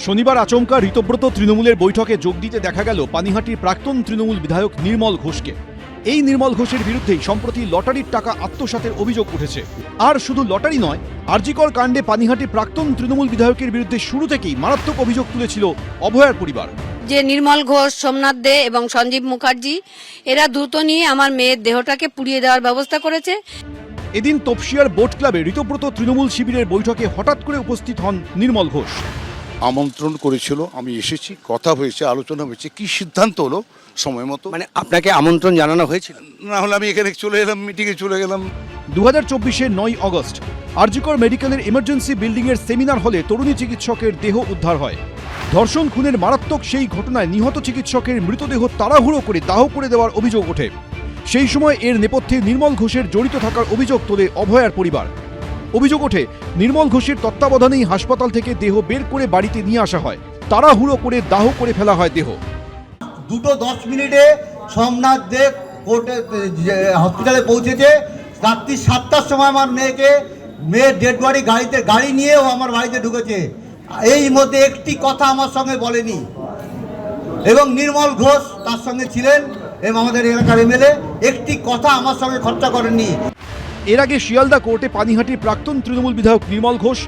শনিবার আচমকা ঋতব্রত তৃণমূলের বৈঠকে যোগ দিতে দেখা গেল পানিহাটির প্রাক্তন তৃণমূল বিধায়ক নির্মল ঘোষকে। এই নির্মল ঘোষের বিরুদ্ধেই সম্প্রতি লটারির টাকা আত্মসাতের অভিযোগ উঠেছে। আর শুধু লটারি নয়, আরজিকর কাণ্ডে পানিহাটির প্রাক্তন তৃণমূল বিধায়কের বিরুদ্ধে শুরু থেকেই মারাত্মক অভিযোগ তুলেছিল অভয়ার পরিবার। যে নির্মল ঘোষ, সোমনাথ দে এবং সঞ্জীব মুখার্জি এরা দ্রুত নিয়ে আমার মেয়ের দেহটাকে পুড়িয়ে দেওয়ার ব্যবস্থা করেছে। এদিন তপসিয়ার বোট ক্লাবে ঋতব্রত তৃণমূল শিবিরের বৈঠকে হঠাৎ করে উপস্থিত হন নির্মল ঘোষ। আমন্ত্রণ করেছিল, আমি এসেছি, কথা হয়েছে, আলোচনা হয়েছে, কি সিদ্ধান্ত হলো সময় মতো। মানে আপনাকে আমন্ত্রণ জানানো হয়েছিল? না হলে আমি এখানে চলে এলাম, মিটিংয়ে চলে গেলাম। 2024-এর 9 আগস্ট আরজিকর মেডিকেলের ইমার্জেন্সি বিল্ডিংয়ের সেমিনার হলে তরুণী চিকিৎসকের দেহ উদ্ধার হয়। ধর্ষণ খুনের মারাত্মক সেই ঘটনায় নিহত চিকিৎসকের মৃতদেহ তাড়াহুড়ো করে দাহ করে দেওয়ার অভিযোগ ওঠে। সেই সময় এর নেপথ্যে নির্মল ঘোষের জড়িত থাকার অভিযোগ তোলে অভয়ার পরিবার। অভিযোগ ওঠে নির্মল ঘোষের তত্ত্বাবধানেই হাসপাতাল থেকে দেহ বের করে বাড়িতে নিয়ে আসা হয়, তাড়াহুড়ো করে দাহ করে ফেলা হয় দেহ। 2:10 সোমনাথ দে কোর্টে হসপিটালে পৌঁছেছে। রাত্রি 7টার সময় আমার মেয়ের ডেড বডি গাড়ি নিয়েও আমার বাড়িতে ঢুকেছে। এই মধ্যে একটি কথা আমার সঙ্গে বলেনি এবং নির্মল ঘোষ তার সঙ্গে ছিলেন এবং আমাদের এলাকার এমএলএ একটি কথা আমার সঙ্গে খরচা করেননি। এর আগে শিয়ালদা কোর্টে পানিহাটির প্রাক্তন তৃণমূল বিধায়ক নির্মল ঘোষ,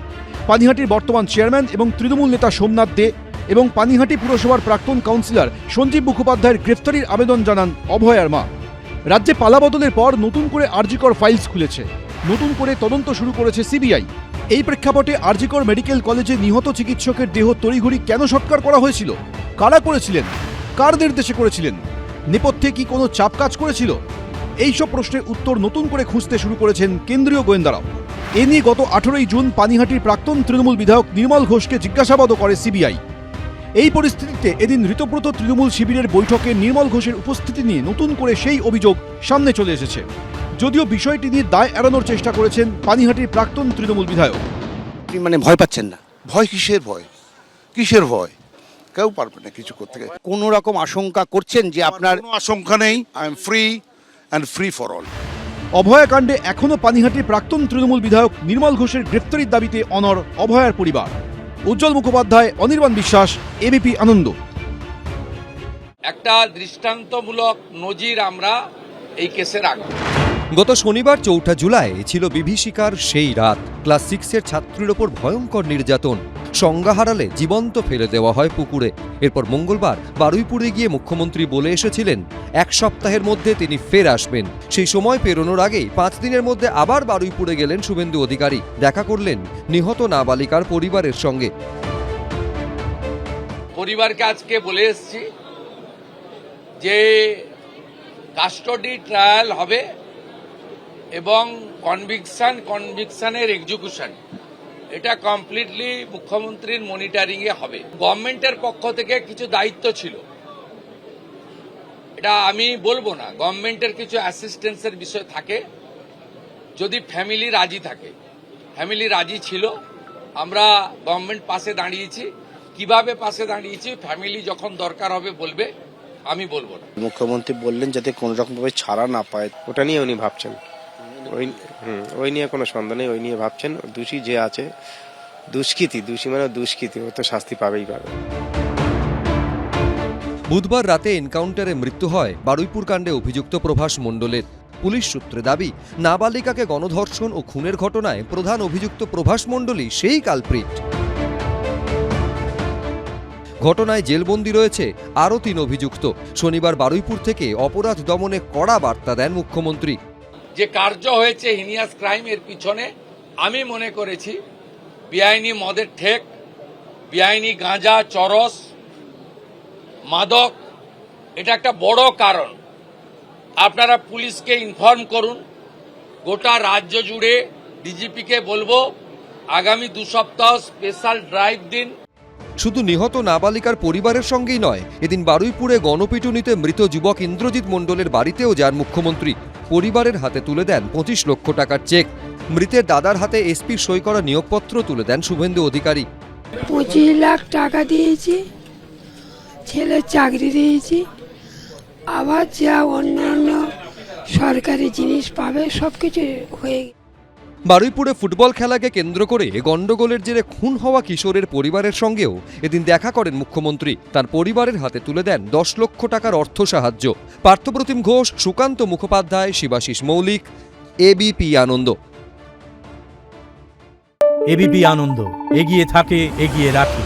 পানিহাটির বর্তমান চেয়ারম্যান এবং তৃণমূল নেতা সোমনাথ দে এবং পানিহাটি পুরসভার প্রাক্তন কাউন্সিলর সঞ্জীব মুখোপাধ্যায়ের গ্রেফতারির আবেদন জানান অভয়ার মা। রাজ্যে পালাবদলের পর নতুন করে আরজিকর ফাইলস খুলেছে, নতুন করে তদন্ত শুরু করেছে সিবিআই। এই প্রেক্ষাপটে আরজিকর মেডিকেল কলেজে নিহত চিকিৎসকের দেহ তড়িঘড়ি কেন সৎকার করা হয়েছিল, কারা করেছিলেন, কার নির্দেশে করেছিলেন, নেপথ্যে কি কোনো চাপ কাজ করেছিল? এইসব প্রশ্নের উত্তর নতুন করে খুঁজতে শুরু করেছেন কেন্দ্রীয় গোয়েন্দারাও। এ নিয়ে গত 18ই জুন পানিহাটির প্রাক্তন তৃণমূল বিধায়ক নির্মল ঘোষকে জিজ্ঞাসাবাদও করে সিবিআই। এই পরিস্থিতিতে এদিন ঋতব্রত তৃণমূল শিবিরের বৈঠকে নির্মল ঘোষের উপস্থিতি নিয়ে নতুন করে সেই অভিযোগ সামনে চলে এসেছে। যদিও বিষয়টি নিয়ে দায় এড়ানোর চেষ্টা করেছেন পানিহাটির প্রাক্তন তৃণমূল বিধায়ক। মানে ভয় পাচ্ছেন না? ভয় কিসের ভয়? কিসের ভয়? কেউ পারবে না কিছু করতে। কোন রকম আশঙ্কা করছেন যে আপনার? কোনো আশঙ্কা নেই। I am free and free for all. অভয়াকাণ্ডে এখনও পানিহাটির প্রাক্তন তৃণমূল বিধায়ক নির্মল ঘোষের গ্রেফতারির দাবিতে অনড় অভয়ার পরিবার। উজ্জ্বল মুখোপাধ্যায়, অনির্বাণ বিশ্বাস, এবিপি আনন্দ। একটা দৃষ্টান্তমূলক নজির আমরা এই কেসে রাখব। গত শনিবার 4 জুলাই ছিল বিভীষিকার সেই রাত। ক্লাস 6-এর ছাত্রীর ওপর ভয়ঙ্কর নির্যাতন, সংজ্ঞা হারালে জীবন্ত ফেলে দেওয়া হয় পুকুরে। এরপর মঙ্গলবার বারুইপুরে গিয়ে মুখ্যমন্ত্রী বলে এসেছিলেন 1 সপ্তাহের মধ্যে তিনি ফের আসবেন। সেই সময় পেরোনোর আগেই 5 দিনের মধ্যে আবার বারুইপুরে গেলেন শুভেন্দু অধিকারী, দেখা করলেন নিহত নাবালিকার পরিবারের সঙ্গে। পরিবারকে আজকে বলে এসেছি যে কাস্টডি ট্রায়াল হবে এবং কনভিকশনের এক্সিকিউশন এটা কমপ্লিটলি মুখ্যমন্ত্রীর মনিটরিং এ হবে। গভর্নমেন্টের পক্ষ থেকে কিছু দায়িত্ব ছিল, এটা আমি বলবো না, গভর্নমেন্টের কিছু অ্যাসিস্ট্যান্সের বিষয় থাকে যদি ফ্যামিলি রাজি থাকে। ফ্যামিলি রাজি ছিল, আমরা গভর্নমেন্ট পাশে দাঁড়িয়েছি। কিভাবে পাশে দাঁড়িয়েছি ফ্যামিলি যখন দরকার হবে বলবে, আমি বলবো না। মুখ্যমন্ত্রী বললেন যাতে কোন রকম ভাবে ছাড়া না পায়, ওটা নিয়ে উনি ভাবছেন। ওই নিয়ে কোনো সন্দেহ নেই, ওই নিয়ে ভাবছেন। দোষী যে আছে, দোষী মানে দুষ্কৃতী, ও তো শাস্তি পাবেই পাবে। বুধবার রাতে এনকাউন্টারে মৃত্যু হয় বারুইপুর কাণ্ডে অভিযুক্ত প্রভাস মণ্ডলের। পুলিশ সূত্রে দাবি, নাবালিকাকে গণধর্ষণ ও খুনের ঘটনায় প্রধান অভিযুক্ত প্রভাস মণ্ডলই সেই কালপ্রিট। ঘটনায় জেলবন্দি রয়েছে আরও 3 অভিযুক্ত। শনিবার বারুইপুর থেকে অপরাধ দমনে কড়া বার্তা দেন মুখ্যমন্ত্রী। যে কার্য হয়েছে হিনিয়াস ক্রাইম, এর পিছনে আমি মনে করেছি বেআইনি মদের ঠেক, বেআইনি গাঁজা, চরস, মাদক, এটা একটা বড় কারণ। আপনারা পুলিশকে ইনফর্ম করুন, গোটা রাজ্য জুড়ে ডিজিপিকে বলবো আগামী 2 সপ্তাহ স্পেশাল ড্রাইভ দিন। শুধু নিহত নাবালিকার পরিবারের সঙ্গেই নয়, এদিন বারুইপুরে গণপিটুনিতে মৃত যুবক ইন্দ্রজিৎ মণ্ডলের বাড়িতেও যান মুখ্যমন্ত্রী। পরিবারের হাতে তুলে দেন 25 লক্ষ টাকার চেক। মৃতের দাদার হাতে এসপির সই করা নিয়োগপত্র তুলে দেন শুভেন্দু অধিকারী। 25 লাখ টাকা দিয়েছি, ছেলের চাকরি দিয়েছি, আবার যা অন্যান্য সরকারি জিনিস পাবে সবকিছু হয়ে। বারুইপুরে ফুটবল খেলাকে কেন্দ্র করে গন্ডগোলের জেরে খুন হওয়া কিশোরের পরিবারের সঙ্গেও এদিন দেখা করেন মুখ্যমন্ত্রী। তার পরিবারের হাতে তুলে দেন 10 লক্ষ টাকার অর্থ সাহায্য। পার্থপ্রতিম ঘোষ, সুকান্ত মুখোপাধ্যায়, শিবাশিস মৌলিক, এবিপি আনন্দ। এবিপি আনন্দ, এগিয়ে থাকে, এগিয়ে রাখে।